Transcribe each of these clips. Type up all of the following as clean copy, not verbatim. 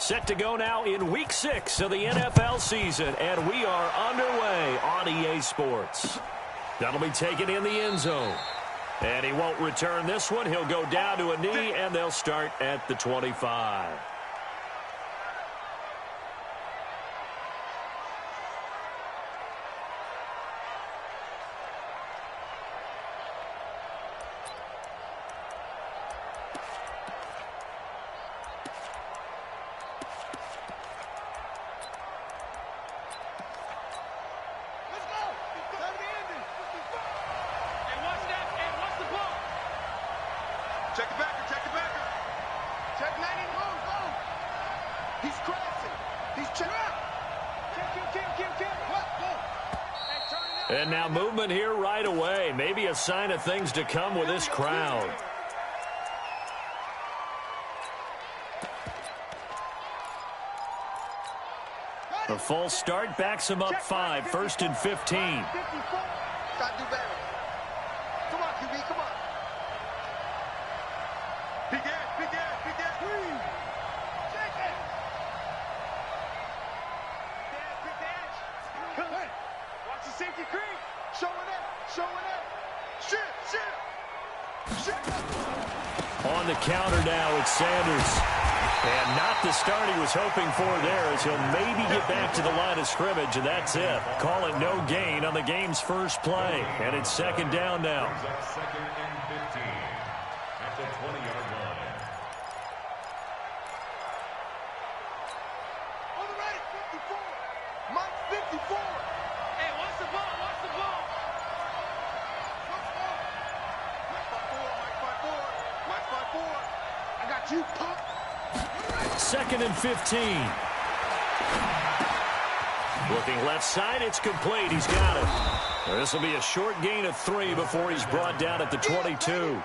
Set to go now in Week 6 of the NFL season, and we are underway on EA Sports. That'll be taken in the end zone. And he won't return this one. He'll go down to a knee, and they'll start at the 25. Check the backer, check the backer. Check 90, go. He's crashing. He's checking. Kill. What? Go. And now movement here right away. Maybe a sign of things to come with this crowd. A false start backs him up 5, 1st and 15. Gotta do better. Come on, QB, come on. Big ass. Shake it. Big dash. Come on. Watch the safety creep. Showing up. Shit. On the counter now, it's Sanders. And not the start he was hoping for there, as he'll maybe get back to the line of scrimmage, and that's it. Call it no gain on the game's first play. And it's 2nd down now. 2nd and 15 at the 20-yard line. On the right, 54. Mike, 54. Hey, watch the ball. Watch the ball. Mike 5-4. I got you, punk. 2nd and 15. Looking left side, it's complete. He's got it. This will be a short gain of 3 before he's brought down at the 22.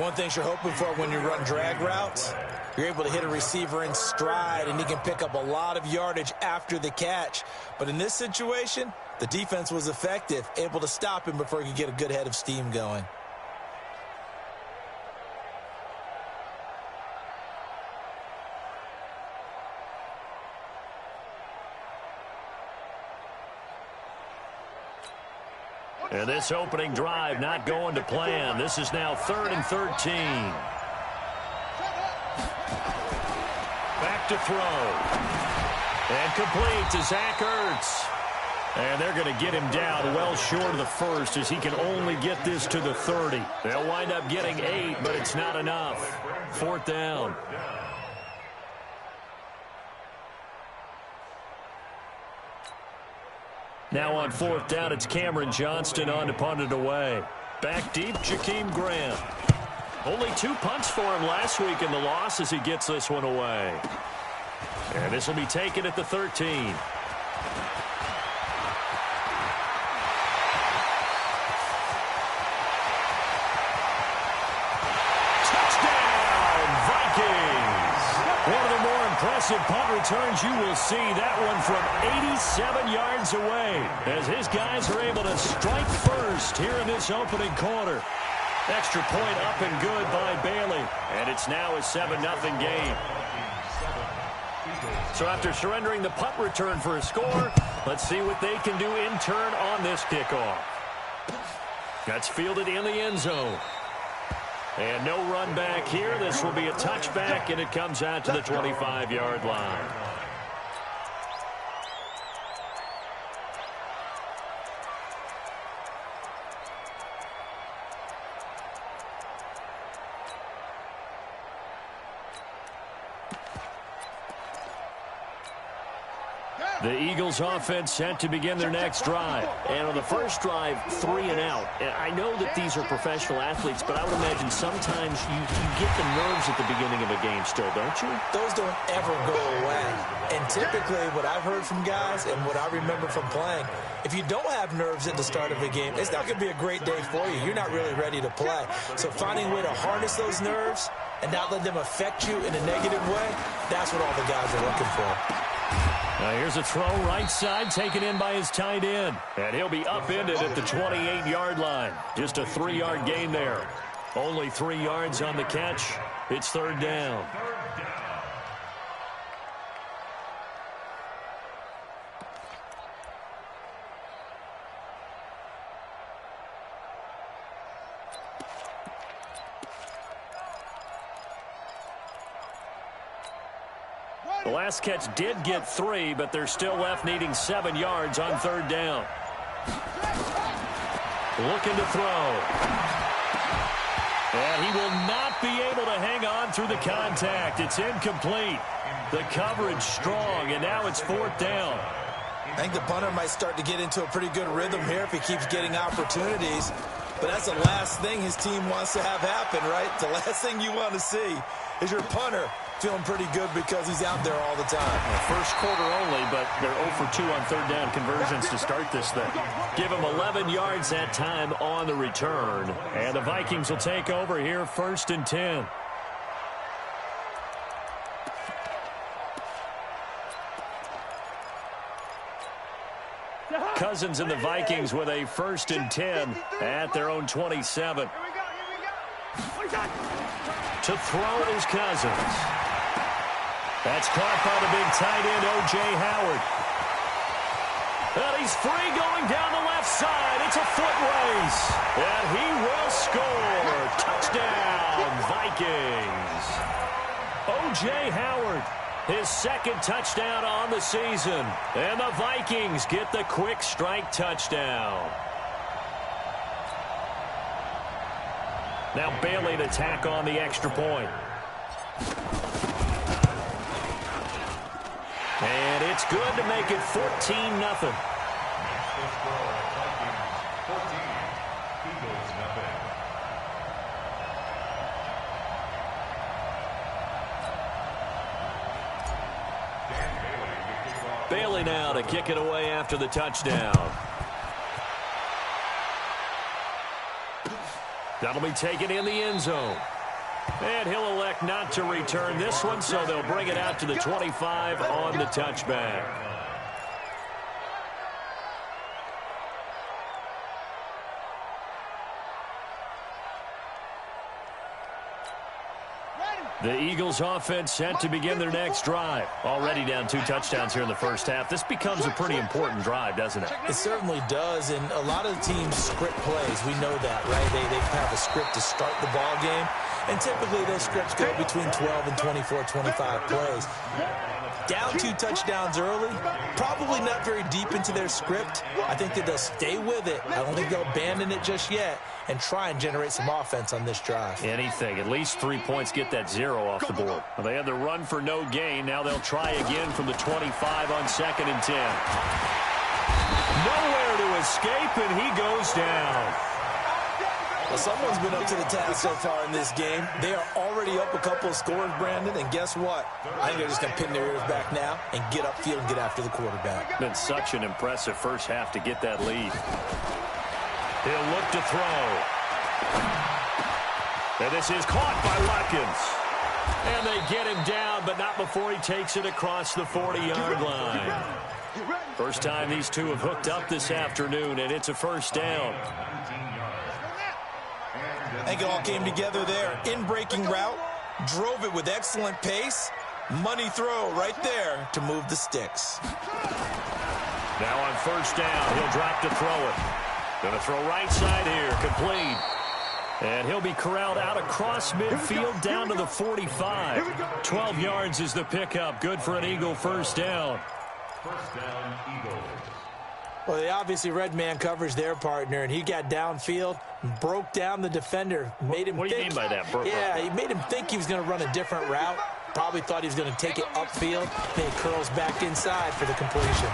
One thing you're hoping for when you run drag routes, you're able to hit a receiver in stride, and he can pick up a lot of yardage after the catch. But in this situation, the defense was effective, able to stop him before he could get a good head of steam going. And this opening drive not going to plan. This is now 3rd and 13. Back to throw. And complete to Zach Ertz. And they're going to get him down well short of the first, as he can only get this to the 30. They'll wind up getting 8, but it's not enough. 4th down. Now on 4th down, it's Cameron Johnston on to punt it away. Back deep, Jakeem Grant. Only 2 punts for him last week in the loss as he gets this one away. And this will be taken at the 13. Touchdown, Vikings! One of the more impressive punt returns you will see. That one from 87 yards away, as his guys are able to strike first here in this opening quarter. Extra point up and good by Bailey, and it's now a 7-0 game. So after surrendering the punt return for a score, let's see what they can do in turn on this kickoff. That's fielded in the end zone. And no run back here. This will be a touchback, and it comes out to the 25-yard line. The Eagles offense set to begin their next drive. And on the first drive, 3 and out. And I know that these are professional athletes, but I would imagine sometimes you get the nerves at the beginning of a game still, don't you? Those don't ever go away. And typically what I've heard from guys and what I remember from playing, if you don't have nerves at the start of a game, it's not going to be a great day for you. You're not really ready to play. So finding a way to harness those nerves and not let them affect you in a negative way, that's what all the guys are looking for. Now here's a throw right side, taken in by his tight end. And he'll be upended at the 28-yard line. Just a 3-yard gain there. Only 3 yards on the catch. It's 3rd down. The last catch did get 3, but they're still left needing 7 yards on 3rd down. Looking to throw. And he will not be able to hang on through the contact. It's incomplete. The coverage strong, and now it's 4th down. I think the punter might start to get into a pretty good rhythm here if he keeps getting opportunities. But that's the last thing his team wants to have happen, right? The last thing you want to see is your punter feeling pretty good because he's out there all the time. Well, first quarter only, but they're 0 for 2 on 3rd down conversions to start this thing. Give them 11 yards that time on the return. And the Vikings will take over here 1st and 10. Cousins and the Vikings with a 1st and 10 at their own 27. To throw is Cousins. That's caught by the big tight end, O.J. Howard. And he's free going down the left side. It's a foot race. And he will score. Touchdown, Vikings. O.J. Howard, his 2nd touchdown on the season. And the Vikings get the quick strike touchdown. Now Bailey to tack on the extra point. And it's good to make it 14-0. Bailey now to kick it away after the touchdown. That'll be taken in the end zone. And he'll elect not to return this one, so they'll bring it out to the 25 on the touchback. The Eagles offense set to begin their next drive. Already down 2 touchdowns here in the first half. This becomes a pretty important drive, doesn't it? It certainly does, and a lot of the teams script plays. We know that, right? They have a script to start the ball game, and typically those scripts go between 12 and 24, 25 plays. Down 2 touchdowns early, probably not very deep into their script. I think that they'll stay with it. I don't think they'll abandon it just yet and try and generate some offense on this drive. Anything. At least 3 points, get that 0 off the board. Well, they had the run for no gain. Now they'll try again from the 25 on 2nd and 10. Nowhere to escape, and he goes down. Well, someone's been up to the task so far in this game. They are already up a couple of scores, Brandon, and guess what? I think they're just going to pin their ears back now and get upfield and get after the quarterback. Been such an impressive first half to get that lead. He'll look to throw. And this is caught by Watkins. And they get him down, but not before he takes it across the 40-yard line. First time these two have hooked up this afternoon, and it's a 1st down. I think it all came together there. In-breaking route, drove it with excellent pace. Money throw right there to move the sticks. Now on 1st down, he'll drop to throw it. Going to throw right side here, complete. And he'll be corralled out across midfield down to the 45. 12 yards is the pickup. Good for an Eagle 1st down. 1st down, Eagles. Well, they obviously read man coverage their partner, and he got downfield, broke down the defender, made him What do you mean by that? Yeah, he made him think he was going to run a different route. Probably thought he was going to take it upfield. Then he curls back inside for the completion.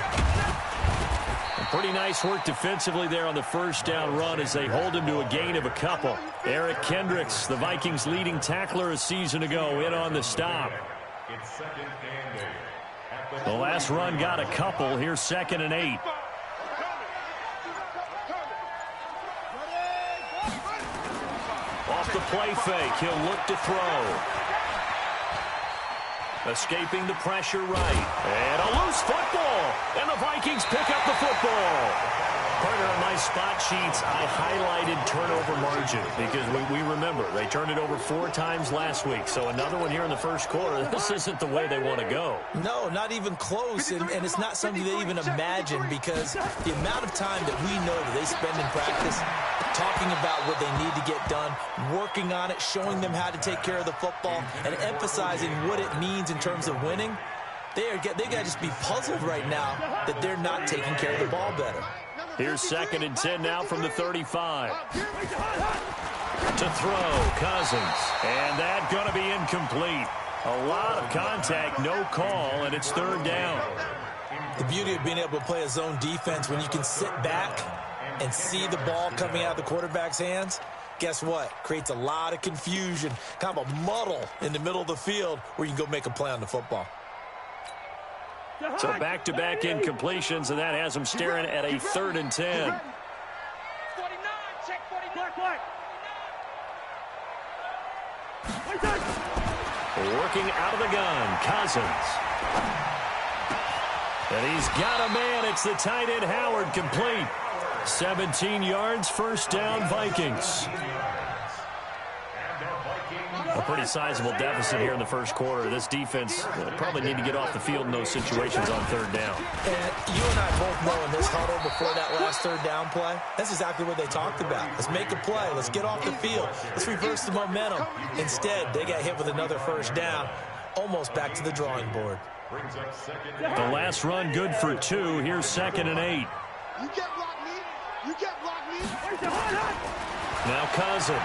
Pretty nice work defensively there on the 1st down run as they hold him to a gain of a couple. Eric Kendricks, the Vikings' leading tackler a season ago, in on the stop. It's 2nd and 8. The last run got a couple. Here's 2nd and 8. Off the play fake, he'll look to throw. Escaping the pressure right. And a loose football. And the Vikings pick up the football. Partner, on my spot sheets, I highlighted turnover margin because we remember they turned it over 4 times last week. So another one here in the first quarter. This isn't the way they want to go. No, not even close. And it's not something they even imagine because the amount of time that we know that they spend in practice talking about what they need to get done, working on it, showing them how to take care of the football, and emphasizing what it means in terms of winning. They got to just be puzzled right now that they're not taking care of the ball better. Here's 2nd and 10 now from the 35. To throw, Cousins. And that going to be incomplete. A lot of contact, no call, and it's 3rd down. The beauty of being able to play a zone defense when you can sit back and see the ball coming out of the quarterback's hands, guess what? Creates a lot of confusion, kind of a muddle in the middle of the field where you can go make a play on the football. So back-to-back incompletions, and that has them staring at a 3rd and 10. 49, check 49. Working out of the gun, Cousins. And he's got a man. It's the tight end, Howard, complete. 17 yards, 1st down, Vikings. A pretty sizable deficit here in the 1st quarter. This defense probably need to get off the field in those situations on 3rd down. And you and I both know in this huddle before that last 3rd down play, that's exactly what they talked about. Let's make a play. Let's get off the field. Let's reverse the momentum. Instead, they got hit with another 1st down, almost back to the drawing board. The last run good for 2. Here's 2nd and 8. You get block me. You get block me. Now Cousins.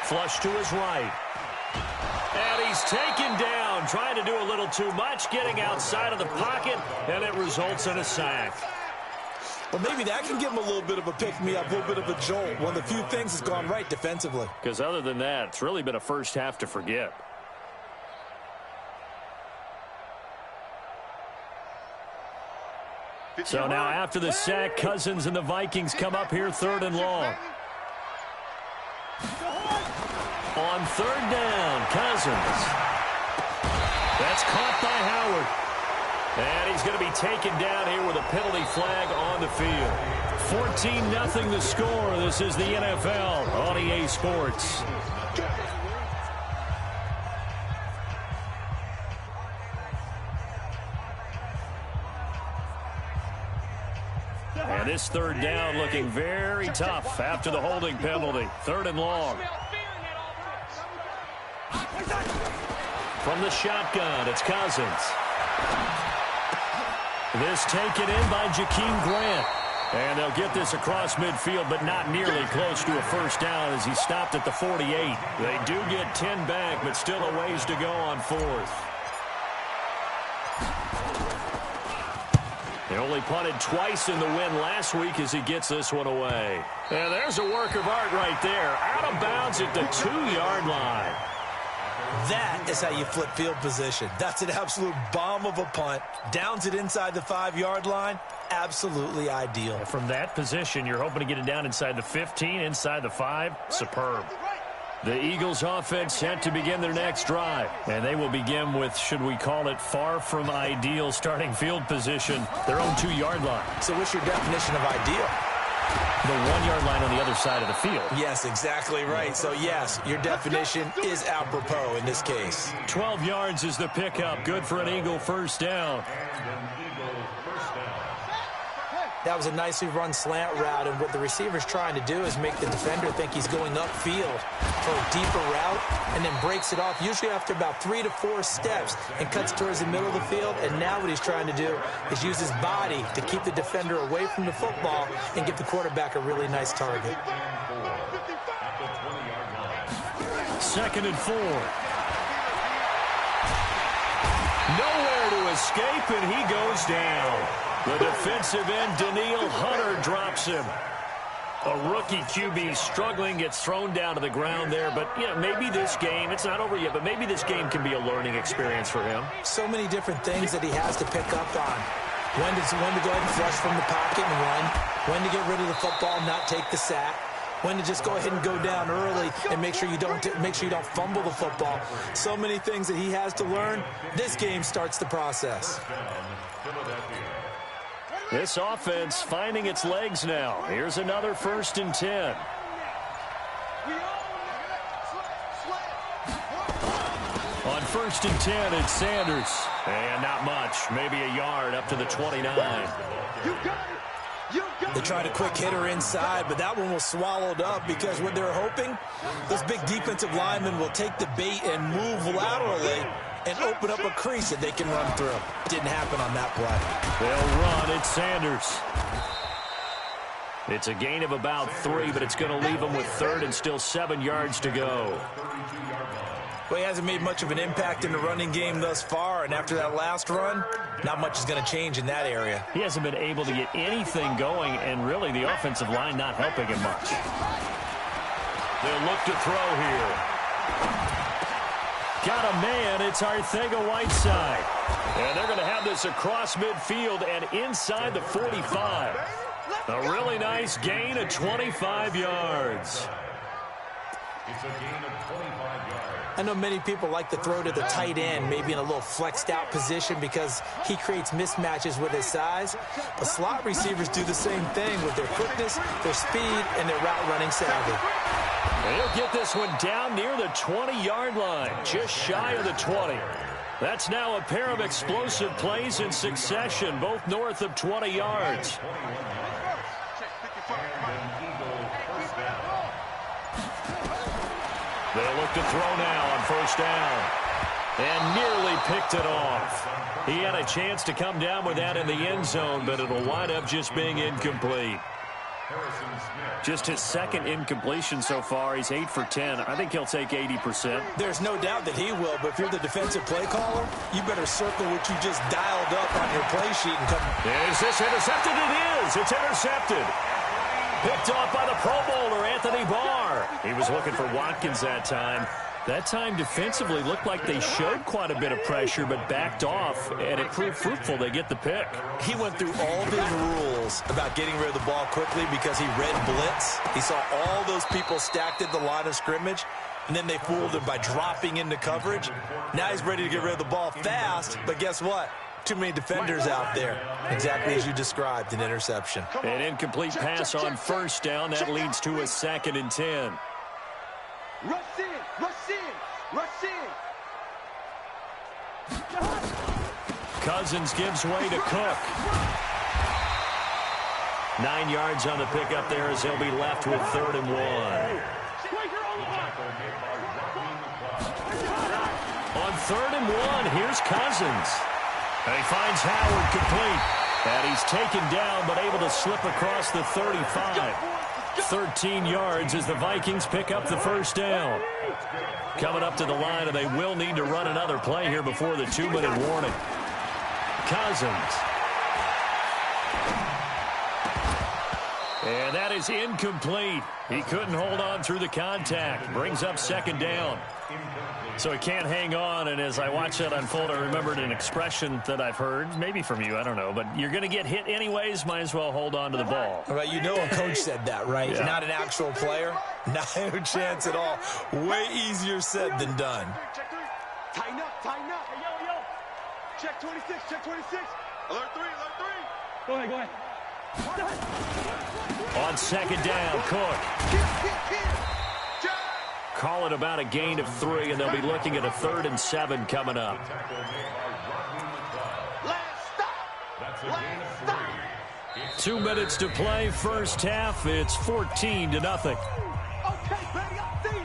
Flush to his right. And he's taken down, trying to do a little too much, getting outside of the pocket, and it results in a sack. Well, maybe that can give him a little bit of a pick-me-up, a little bit of a jolt. One of the few things that's gone right defensively. Because other than that, it's really been a first half to forget. So now after the sack, Cousins and the Vikings come up here 3rd and long. On 3rd down, Cousins. That's caught by Howard. And he's going to be taken down here with a penalty flag on the field. 14-0 the score. This is the NFL on EA Sports. And this 3rd down looking very tough after the holding penalty. 3rd and long. From the shotgun, it's Cousins. This taken in by Jakeem Grant. And they'll get this across midfield, but not nearly close to a 1st down as he stopped at the 48. They do get 10 back, but still a ways to go on 4th. They only punted twice in the win last week as he gets this one away. And there's a work of art right there. Out of bounds at the 2-yard line. That is how you flip field position. That's an absolute bomb of a punt. Downs it inside the 5-yard line. Absolutely ideal. From that position, you're hoping to get it down inside the 15, inside the 5. Superb. The Eagles offense set to begin their next drive. And they will begin with, should we call it, far from ideal starting field position, their own 2-yard line. So what's your definition of ideal? The 1-yard line on the other side of the field. Yes, exactly right. So, yes, your definition is apropos in this case. 12 yards is the pickup. Good for an Eagle 1st down. That was a nicely run slant route, and what the receiver's trying to do is make the defender think he's going upfield for a deeper route, and then breaks it off, usually after about 3 to 4 steps, and cuts towards the middle of the field. And now what he's trying to do is use his body to keep the defender away from the football and give the quarterback a really nice target. 2nd and 4. Nowhere to escape, and he goes down. The defensive end, Daniil Hunter, drops him. A rookie QB struggling, gets thrown down to the ground there. But, you know, maybe this game, it's not over yet, but maybe this game can be a learning experience for him. So many different things that he has to pick up on. When to go ahead and flush from the pocket and run. When to get rid of the football, not take the sack. When to just go ahead and go down early and make sure you don't fumble the football. So many things that he has to learn. This game starts the process. This offense finding its legs now. Here's another 1st and 10. On 1st and 10, it's Sanders. And not much. Maybe a yard up to the 29. They tried a quick hitter inside, but that one was swallowed up because what they're hoping, those big defensive linemen will take the bait and move laterally and open up a crease that they can run through. Didn't happen on that play. They'll run. It's Sanders. It's a gain of about 3, but it's going to leave them with 3rd and still 7 yards to go. Well, he hasn't made much of an impact in the running game thus far, and after that last run, not much is going to change in that area. He hasn't been able to get anything going, and really the offensive line not helping him much. They'll look to throw here. Got a man. It's Arcega-Whiteside. And they're going to have this across midfield and inside the 45. A really nice gain of 25 yards. It's a gain of 25 yards. I know many people like to throw to the tight end, maybe in a little flexed out position because he creates mismatches with his size. But slot receivers do the same thing with their quickness, their speed, and their route running savvy. They'll get this one down near the 20-yard line, just shy of the 20. That's now a pair of explosive plays in succession, both north of 20 yards. They'll look to throw now on 1st down. And nearly picked it off. He had a chance to come down with that in the end zone, but it'll wind up just being incomplete. Just his 2nd incompletion so far. He's 8 for 10. I think he'll take 80%. There's no doubt that he will, but if you're the defensive play caller, you better circle what you just dialed up on your play sheet and come. Is this intercepted? It is. It's intercepted. Picked off by the Pro Bowler, Anthony Barr. He was looking for Watkins that time. That time defensively looked like they showed quite a bit of pressure but backed off, and it proved fruitful. They get the pick. He went through all of his rules about getting rid of the ball quickly because he read blitz. He saw all those people stacked at the line of scrimmage, and then they fooled him by dropping into coverage. Now he's ready to get rid of the ball fast, but guess what? Too many defenders out there. Exactly as you described, an interception. An incomplete pass on 1st down. That leads to a 2nd and 10. Rush in, rush in, rush in. Cousins gives way to Cook. 9 yards on the pickup there as he'll be left with 3rd and 1. On 3rd and 1, here's Cousins. And he finds Howard complete. And he's taken down but able to slip across the 35. 13 yards as the Vikings pick up the 1st down. Coming up to the line, and they will need to run another play here before the 2-minute warning. Cousins. And that is incomplete. He couldn't hold on through the contact. Brings up 2nd down. So he can't hang on, and as I watch that unfold, I remembered an expression that I've heard, maybe from you, I don't know, but you're going to get hit anyways, might as well hold on to the ball. All right, you know a coach said that, right? Yeah. Not an actual player. Not a chance at all. Way easier said than done. Tighten up, tighten up. Hey, yo, yo. Check 26, check 26. Alert 3, alert 3. Go ahead, go ahead. On 2nd down, Cook. Call it about a gain of 3, and they'll be looking at a 3rd and 7 coming up. Last stop. Last stop. 2 minutes to play, 1st half. It's 14-0. Okay, baby, I see you.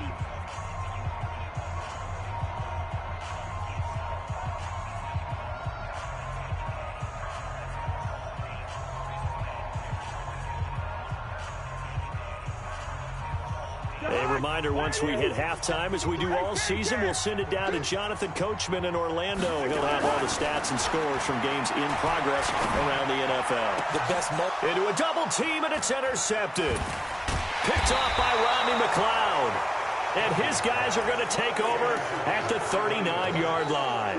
A reminder, once we hit halftime, as we do all season, we'll send it down to Jonathan Coachman in Orlando. He'll have all the stats and scores from games in progress around the NFL. The best into a double team, and it's intercepted. Picked off by Rodney McLeod. And his guys are going to take over at the 39-yard line.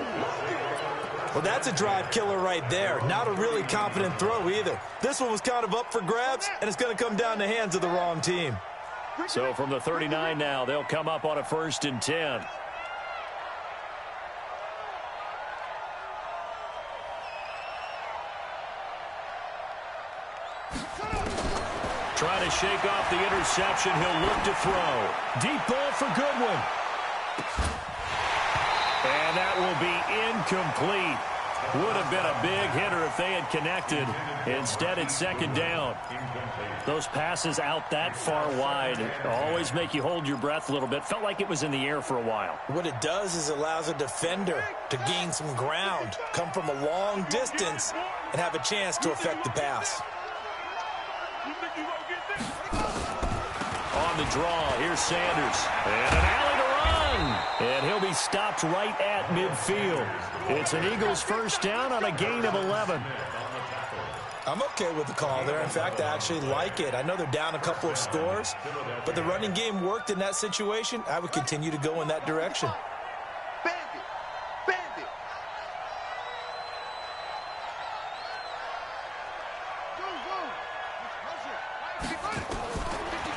Well, that's a drive killer right there. Not a really confident throw either. This one was kind of up for grabs, and it's going to come down the hands of the wrong team. So from the 39 now, they'll come up on a 1st and 10. Trying to shake off the interception. He'll look to throw. Deep ball for Goodwin. And that will be incomplete. Would have been a big hitter if they had connected. Instead, it's second down. Those passes out that far wide always make you hold your breath a little bit. Felt like it was in the air for a while. What it does is allows a defender to gain some ground, come from a long distance, and have a chance to affect the pass. On the draw, here's Sanders. And an alley to run. And he'll be stopped right at midfield. It's an Eagles first down on a gain of 11. I'm okay with the call there. In fact, I actually like it. I know they're down a couple of scores, but the running game worked in that situation. I would continue to go in that direction. Bandit.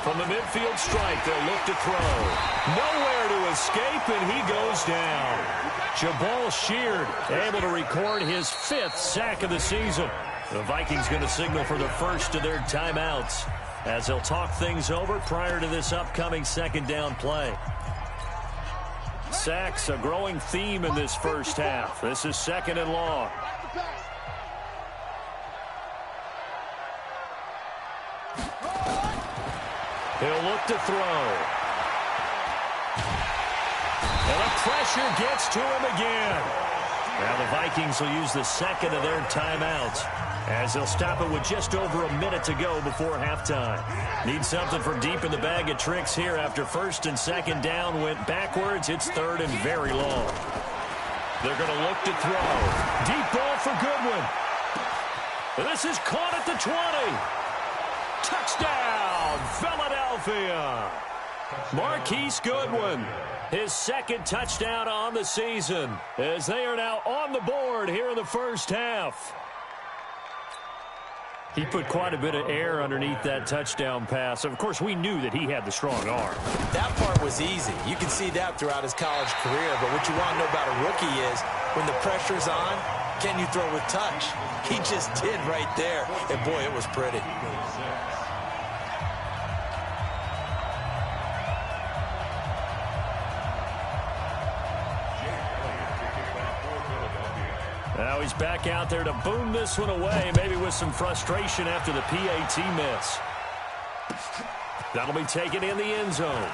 From the midfield strike, they'll look to throw. Nowhere to escape, and he goes down. Jabal Sheard able to record his 5th sack of the season. The Vikings going to signal for the first of their timeouts as they'll talk things over prior to this upcoming second down play. Sacks, a growing theme in this first half. This is second and long. He'll look to throw. And the pressure gets to him again. Now the Vikings will use the second of their timeouts as they'll stop it with just over a minute to go before halftime. Need something from deep in the bag of tricks here after first and second down went backwards. It's third and very long. They're going to look to throw. Deep ball for Goodwin. This is caught at the 20. Touchdown, Philadelphia. Marquise Goodwin, his 2nd touchdown on the season, as they are now on the board here in the first half. He put quite a bit of air underneath that touchdown pass. Of course, we knew that he had the strong arm. That part was easy. You can see that throughout his college career. But what you want to know about a rookie is when the pressure's on, can you throw with touch? He just did right there. And, boy, it was pretty. Now he's back out there to boom this one away, maybe with some frustration after the PAT miss. That'll be taken in the end zone.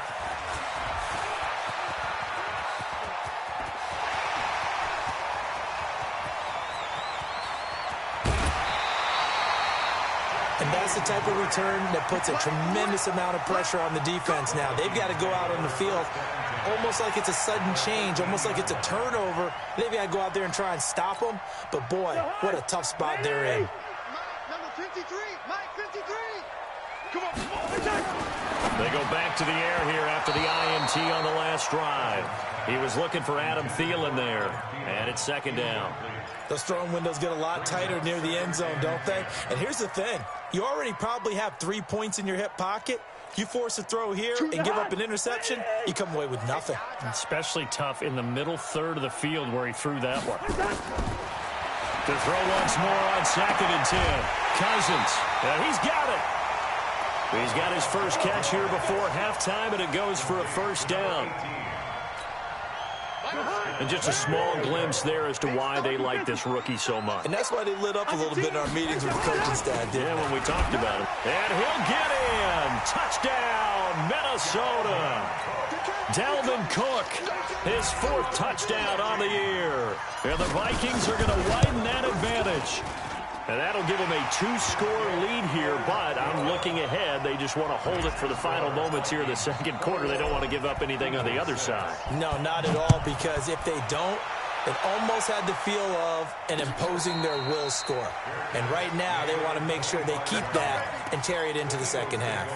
And that's the type of return that puts a tremendous amount of pressure on the defense now. They've got to go out on the field almost like it's a sudden change, almost like it's a turnover. They've got to go out there and try and stop them. But, boy, what a tough spot they're in. Number 53, Mike 53. Come on. They go back to the air here after the INT on the last drive. He was looking for Adam Thielen there, and it's second down. Those throwing windows get a lot tighter near the end zone, don't they? And here's the thing. You already probably have 3 points in your hip pocket. You force a throw here and give up an interception, you come away with nothing. Especially tough in the middle third of the field where he threw that one. To throw once more on 2nd and 10. Cousins, and he's got it. He's got his first catch here before halftime, and it goes for a first down. And just a small glimpse there as to why they like this rookie so much. And that's why they lit up a little bit in our meetings with the coaching staff. Yeah, when we talked about it. And he'll get in. Touchdown, Minnesota. Dalvin Cook, his 4th touchdown on the year. And the Vikings are going to widen that advantage. And that'll give them a 2-score lead here, but I'm looking ahead. They just want to hold it for the final moments here in the second quarter. They don't want to give up anything on the other side. No, not at all, because if they don't, it almost had the feel of an imposing their will score. And right now, they want to make sure they keep that and carry it into the second half.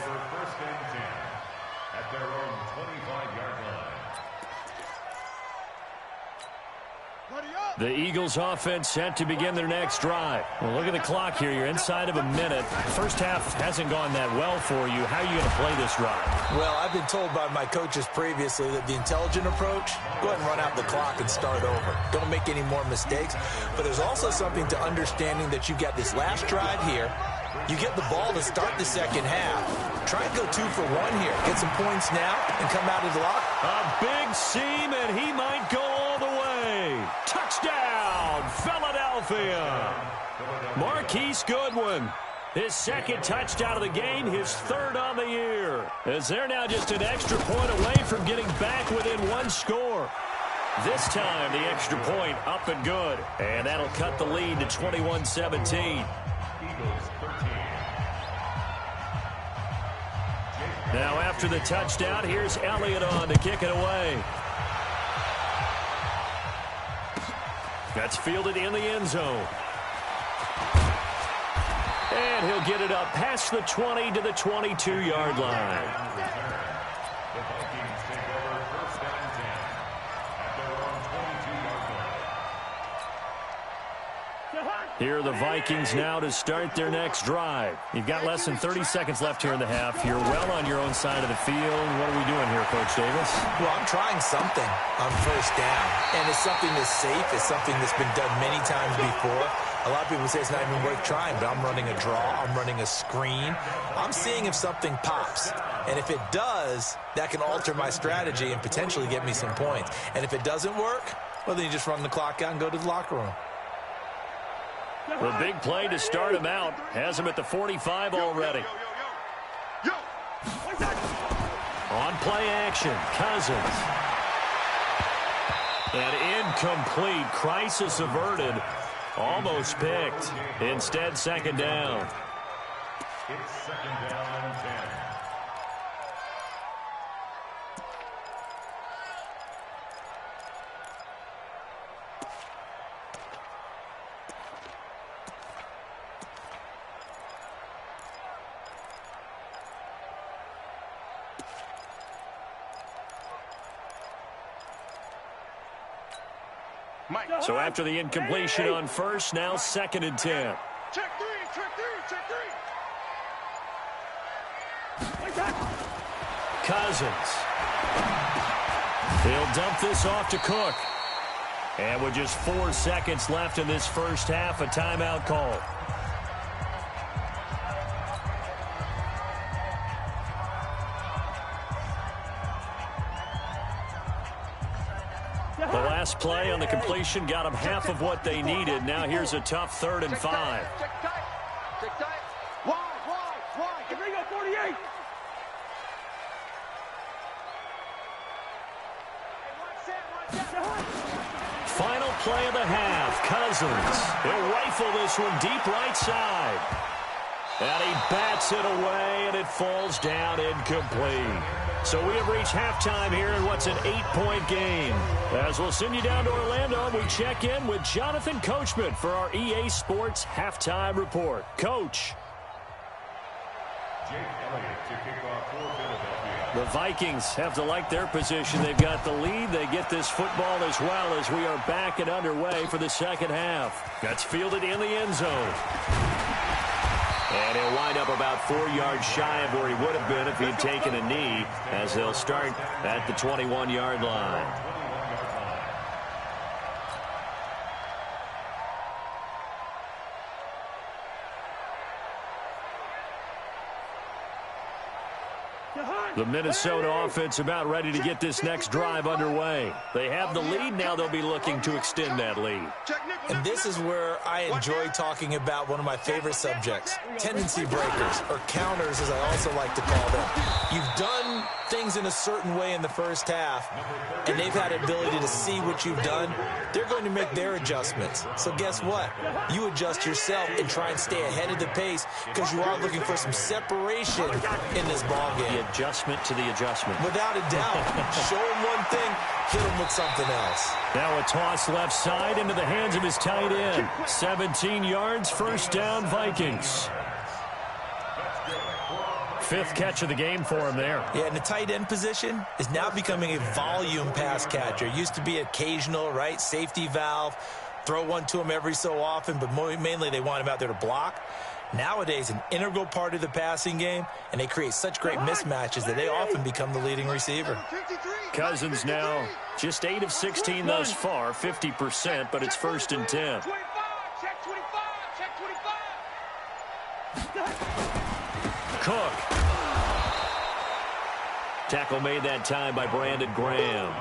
At their own 25-yard line. The Eagles offense set to begin their next drive. Well, look at the clock here. You're inside of a minute. First half hasn't gone that well for you. How are you going to play this drive? Well, I've been told by my coaches previously that the intelligent approach, go ahead and run out the clock and start over. Don't make any more mistakes. But there's also something to understanding that you got this last drive here. You get the ball to start the second half. Try and go 2 for 1 here. Get some points now and come out of the lock. A big seam, and he might go all the way. Touchdown! Touchdown, Philadelphia. Marquise Goodwin. His second touchdown of the game, his third on the year. As they're now just an extra point away from getting back within one score. This time, the extra point up and good. And that'll cut the lead to 21-17. Now after the touchdown, here's Elliott on to kick it away. That's fielded in the end zone. And he'll get it up past the 20 to the 22-yard line. The Vikings take over first down and 10 at their own 22-yard line. Here are the Vikings now to start their next drive. You've got less than 30 seconds left here in the half. You're well on your own side of the field. What are we doing here, Coach Davis? Well, I'm trying something on first down, and it's something that's safe. It's something that's been done many times before. A lot of people say it's not even worth trying, but I'm running a draw. I'm running a screen. I'm seeing if something pops. And if it does, that can alter my strategy and potentially get me some points. And if it doesn't work, well, then you just run the clock out and go to the locker room. The big play to start him out. Has him at the 45 already. On play action, Cousins. And incomplete. Crisis averted. Almost picked. Instead, second down. It's second down and 10. So after the incompletion on first, now second and 10. Check three, check three. Cousins. He'll dump this off to Cook. And with just 4 seconds left in this first half, a timeout call. The last play on the completion got them half of what they needed. Now here's a tough 3rd and 5. Check tight. Check tight. Wide. Here we go, 48. Final play of the half. Cousins. He'll rifle this one deep right side. And he bats it away, and it falls down incomplete. So we have reached halftime here in what's an 8-point game. As we'll send you down to Orlando, we check in with Jonathan Coachman for our EA Sports Halftime Report. Coach. Jake Elliott to kick off for Philadelphia. The Vikings have to like their position. They've got the lead. They get this football as well as we are back and underway for the second half. That's fielded in the end zone. And he'll wind up about 4 yards shy of where he would have been if he had taken a knee, as they'll start at the 21-yard line. The Minnesota offense about ready to get this next drive underway. They have the lead. Now they'll be looking to extend that lead. And this is where I enjoy talking about one of my favorite subjects, tendency breakers, or counters as I also like to call them. You've done things in a certain way in the first half, and they've had ability to see what you've done. They're going to make their adjustments. So guess what? You adjust yourself and try and stay ahead of the pace because you are looking for some separation in this ballgame. The adjustment to the adjustment. Without a doubt. Show him one thing, hit him with something else. Now a toss left side into the hands of his tight end. 17 yards, first down, Vikings. 5th catch of the game for him there. Yeah, and the tight end position is now becoming a volume pass catcher. Used to be occasional, right? Safety valve. Throw one to him every so often, but mainly they want him out there to block. Nowadays, an integral part of the passing game, and they create such great mismatches that they often become the leading receiver. Cousins now just 8 of 16 thus far, 50%, but it's 1st and 10. Cook. Tackle made that time by Brandon Graham.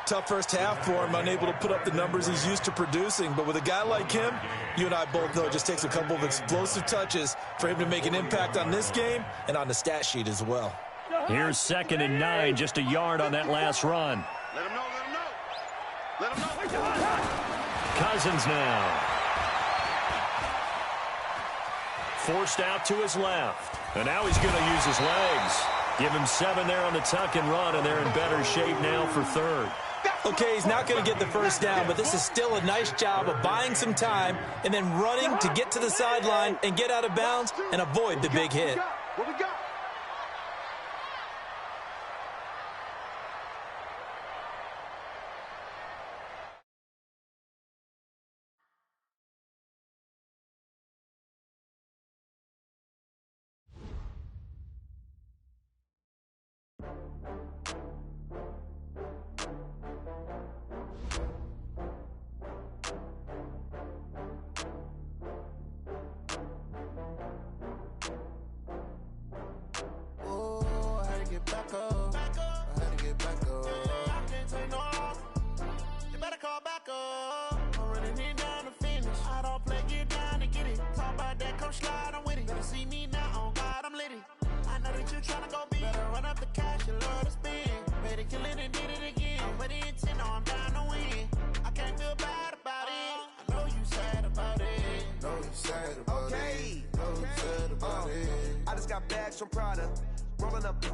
Tough first half for him, unable to put up the numbers he's used to producing. But with a guy like him, you and I both know it just takes a couple of explosive touches for him to make an impact on this game and on the stat sheet as well. Here's 2nd and 9, just a yard on that last run. Let him know, let him know. Let him know. Cousins now. Forced out to his left. And now he's going to use his legs. Give him 7 there on the tuck and run, and they're in better shape now for 3rd. Okay, he's not going to get the first down, but this is still a nice job of buying some time and then running to get to the sideline and get out of bounds and avoid the big hit. What we got? I just got bags from Prada, rolling up.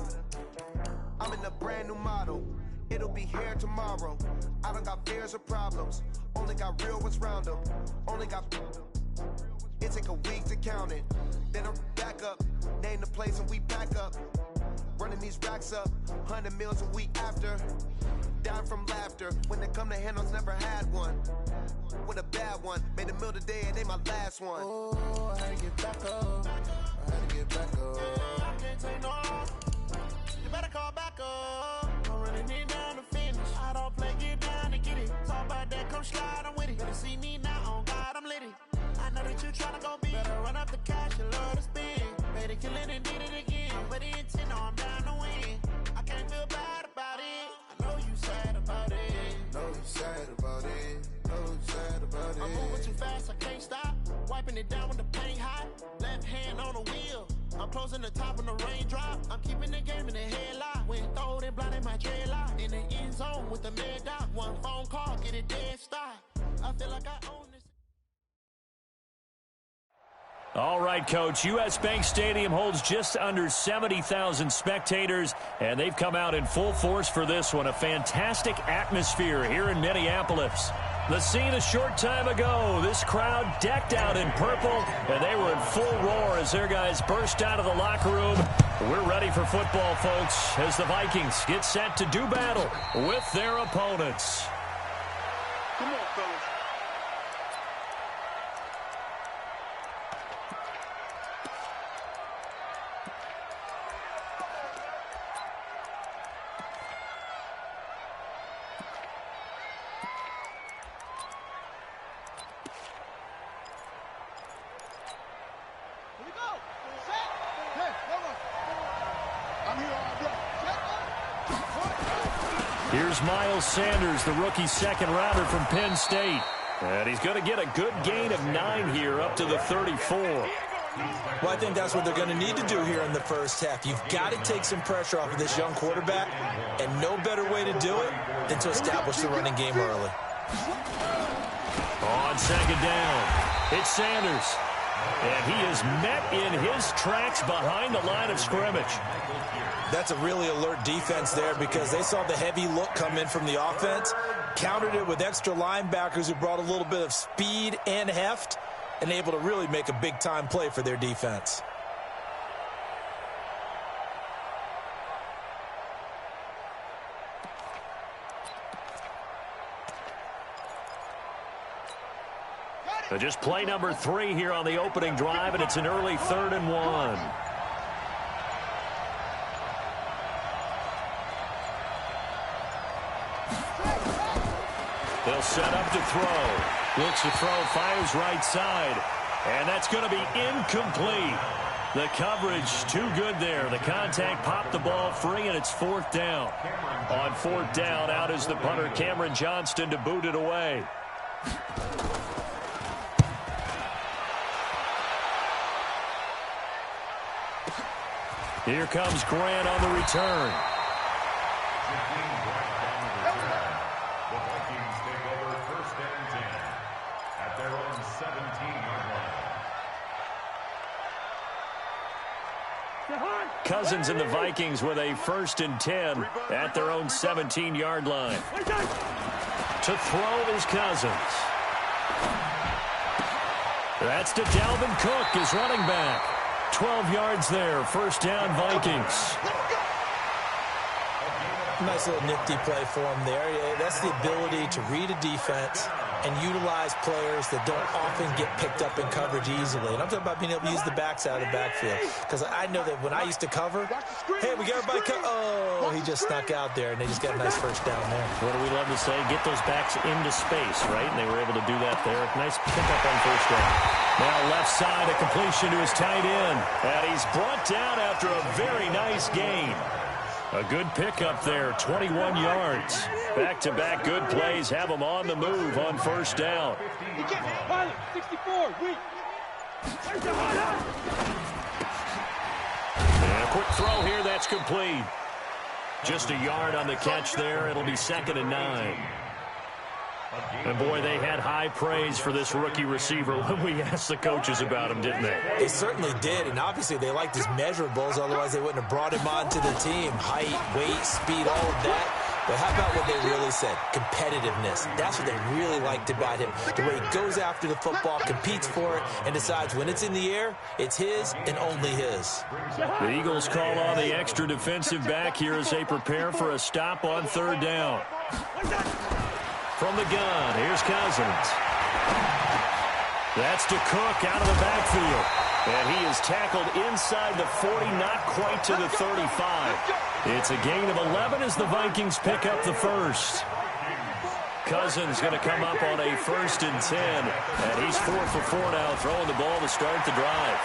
I'm in a brand new model. It'll be here tomorrow. I don't got fears or problems. Only got real ones round them. Only got. It take a week to count it. Then I'm back up. Name the place and we back up. Running these racks up. 100 meals a week after. Down from laughter. When they come to handles, never had one. With a bad one. Made a meal today and they my last one. Oh, I had to get back up. I had to get back up. I can't take no. You better call back up. I'm running it down to finish. I don't play, get down to get it. Talk about that, come slide, I'm with it. Better see me now, on God, I'm litty. I know that you tryna go big. Better run up the cash, you love to spend. Made it, kill it, and did it again. But the intent, no, I'm down to win. I can't feel bad about it. I know you sad about it. Know you sad about it. Know you sad about it. I'm moving too fast, I can't stop. Wiping it down when the paint hot. Left hand on the wheel. I'm closing the top when the raindrop. I'm keeping the game in the headlock. When throwed and blinded my dreadlock. In the end zone with the mad dot. One phone call, get it dead stop. I feel like I own this. All right, Coach. U.S. Bank Stadium holds just under 70,000 spectators, and they've come out in full force for this one. A fantastic atmosphere here in Minneapolis. The scene a short time ago, this crowd decked out in purple, and they were in full roar as their guys burst out of the locker room. We're ready for football, folks, as the Vikings get set to do battle with their opponents. Come on, fellas. Here's Miles Sanders, the rookie second-rounder from Penn State. And he's going to get a good gain of 9 here, up to the 34. Well, I think that's what they're going to need to do here in the first half. You've got to take some pressure off of this young quarterback, and no better way to do it than to establish the running game early. On second down, it's Sanders. And he is met in his tracks behind the line of scrimmage. That's a really alert defense there because they saw the heavy look come in from the offense, countered it with extra linebackers who brought a little bit of speed and heft, and able to really make a big-time play for their defense. Just play number 3 here on the opening drive, and it's an early 3rd and 1. They'll set up to throw. Looks to throw, fires right side. And that's going to be incomplete. The coverage too good there. The contact popped the ball free, and it's fourth down. On fourth down, out is the punter, Cameron Johnston, to boot it away. Here comes Grant on the return. The Vikings take over first and 10 at their own 17-yard line. Cousins and the Vikings with a first and 10 at their own 17-yard line. To throw is Cousins. That's to Dalvin Cook, his running back. 12 yards there. First down, Vikings. Nice little nifty play for him there. That's the ability to read a defense and utilize players that don't often get picked up in coverage easily. And I'm talking about being able to use the backside of the backfield. Because I know that when I used to cover, hey, we got everybody oh, he just snuck out there, and they just got a nice first down there. What do we love to say? Get those backs into space, right? And they were able to do that there. Nice pickup on first down. Now left side, a completion to his tight end. And he's brought down after a very nice gain. A good pickup there, 21 yards. Back-to-back good plays have him on the move on first down. 64, And a quick throw here, that's complete. Just a yard on the catch there. It'll be 2nd and 9. And, boy, they had high praise for this rookie receiver when we asked the coaches about him, didn't they? They certainly did, and obviously they liked his measurables. Otherwise, they wouldn't have brought him onto the team. Height, weight, speed, all of that. But how about what they really said? Competitiveness. That's what they really liked about him. The way he goes after the football, competes for it, and decides when it's in the air, it's his and only his. The Eagles call on the extra defensive back here as they prepare for a stop on third down. From the gun, here's Cousins. That's to Cook out of the backfield. And he is tackled inside the 40, not quite to the 35. It's a gain of 11 as the Vikings pick up the first. Cousins going to come up on a 1st and 10. And he's 4 for 4 now, throwing the ball to start the drive.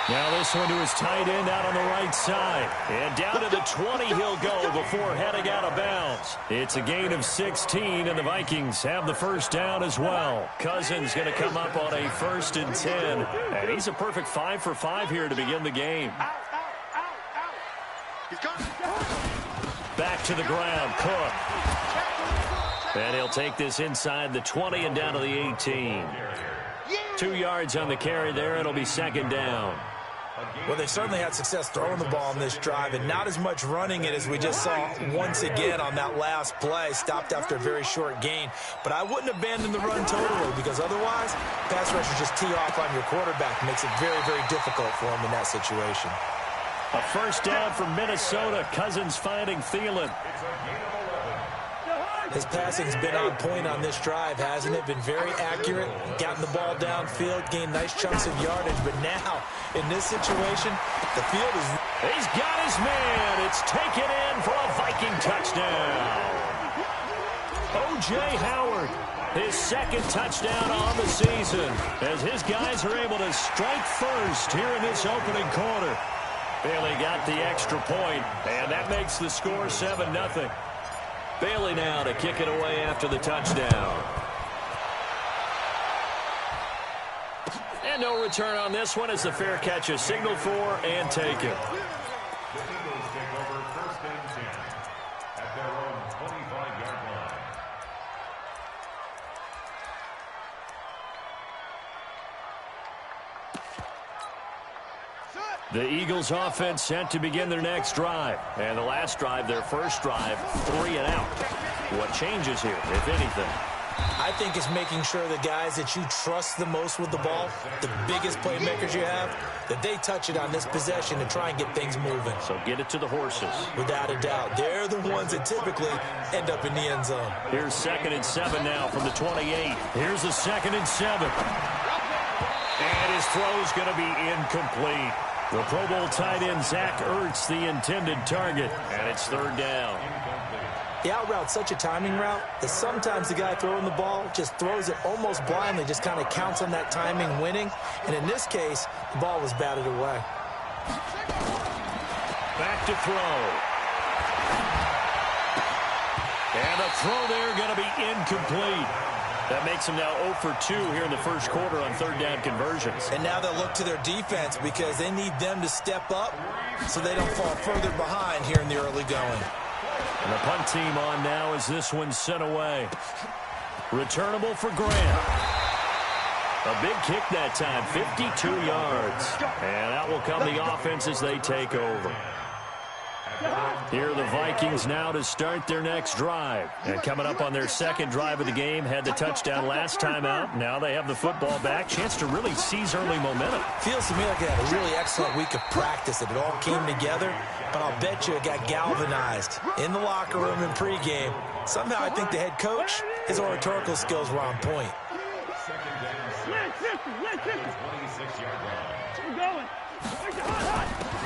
Now this one to his tight end out on the right side. And down to the 20 he'll go before heading out of bounds. It's a gain of 16, and the Vikings have the first down as well. Cousins going to come up on a 1st and 10. And he's a perfect 5 for 5 here to begin the game. Back to the ground, Cook. And he'll take this inside the 20 and down to the 18. 2 yards on the carry there. It'll be 2nd down. Well, they certainly had success throwing the ball on this drive, and not as much running it as we just saw once again on that last play. Stopped after a very short gain. But I wouldn't abandon the run totally, because otherwise, pass rushers just tee off on your quarterback. Makes it very, very difficult for him in that situation. A first down for Minnesota. Cousins finding Thielen. His passing's been on point on this drive, hasn't it? Been very accurate, gotten the ball downfield, gained nice chunks of yardage. But now, in this situation, the field is... He's got his man. It's taken in for a Viking touchdown. O.J. Howard, his 2nd touchdown on the season, as his guys are able to strike first here in this opening quarter. Bailey got the extra point, and that makes the score 7-0. Bailey now to kick it away after the touchdown. And no return on this one as the fair catch is signaled for and taken. The Eagles take over 1st and 10 at their own 25-yard line. The Eagles offense set to begin their next drive. And the last drive, their first drive, 3 and out. What changes here, if anything? I think it's making sure the guys that you trust the most with the ball, the biggest playmakers you have, that they touch it on this possession and try and get things moving. So get it to the horses. Without a doubt. They're the ones that typically end up in the end zone. Here's 2nd and 7 now from the 28. Here's the 2nd and 7. And his throw's going to be incomplete. The Pro Bowl tight end Zach Ertz, the intended target, and it's 3rd down. The out route's such a timing route that sometimes the guy throwing the ball just throws it almost blindly, just kind of counts on that timing winning. And in this case, the ball was batted away. Back to throw. And the throw there going to be incomplete. That makes them now 0 for 2 here in the first quarter on third down conversions. And now they'll look to their defense because they need them to step up so they don't fall further behind here in the early going. And the punt team on now as this one's sent away. Returnable for Grant. A big kick that time, 52 yards. And that will come the offense as they take over. Here are the Vikings now to start their next drive. And coming up on their second drive of the game, had the touchdown last time out. Now they have the football back. Chance to really seize early momentum. Feels to me like they had a really excellent week of practice. It all came together. But I'll bet you it got galvanized in the locker room in pregame. Somehow I think the head coach, his oratorical skills were on point.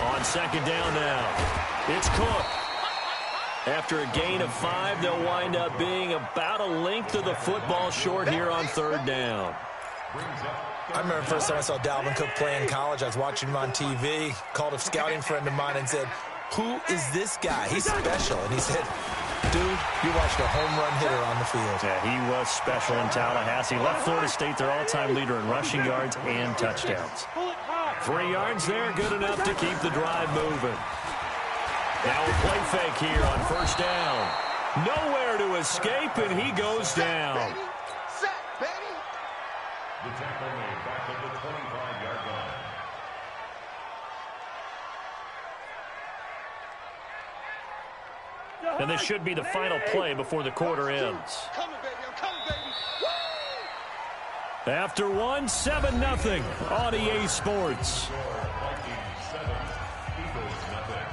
On second down now. It's Cook. After a gain of 5, they'll wind up being about a length of the football short here on third down. I remember the first time I saw Dalvin Cook play in college. I was watching him on TV, called a scouting friend of mine and said, "Who is this guy? He's special." And he said, "Dude, you watched a home run hitter on the field." Yeah, he was special in Tallahassee. Left Florida State their all-time leader in rushing yards and touchdowns. 3 yards there, good enough to keep the drive moving. Now a play fake here on first down. Nowhere to escape, and he goes down. Set, baby. The tackle made back at the 25-yard line. And this should be the final play before the quarter ends. Coming, baby. I'm coming, baby. Woo! After 7-0 on EA Sports. Vikings 7, Eagles nothing.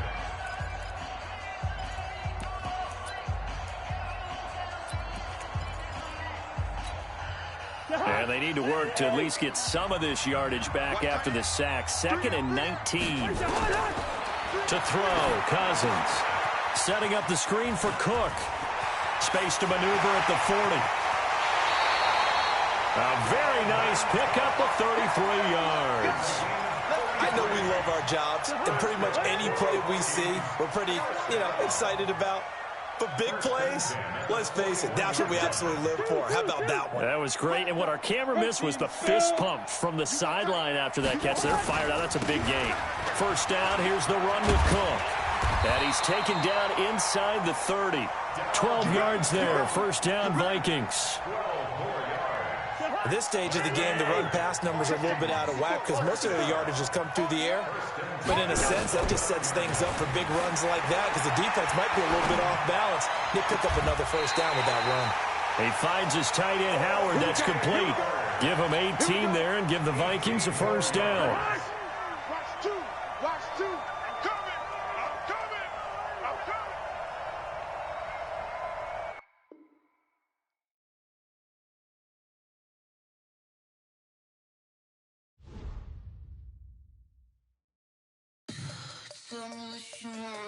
And they need to work to at least get some of this yardage back after the sack. 2nd and 19. To throw, Cousins. Setting up the screen for Cook. Space to maneuver at the 40. A very nice pickup of 33 yards. I know we love our jobs, and pretty much any play we see, we're pretty, excited about. But big plays, let's face it, that's what we absolutely live for. How about that one? That was great, and what our camera missed was the fist pump from the sideline after that catch. They're fired out. That's a big gain. First down, here's the run with Cook. And he's taken down inside the 30. 12 yards there. First down, Vikings. At this stage of the game, the run-pass numbers are a little bit out of whack because most of the yardage has come through the air. But in a sense, that just sets things up for big runs like that because the defense might be a little bit off balance. They pick up another first down with that run. He finds his tight end, Howard. That's complete. Give him 18 there and give the Vikings a first down. Watch two. Watch two. I'm coming. I'm coming. I'm coming. Tell me what you want.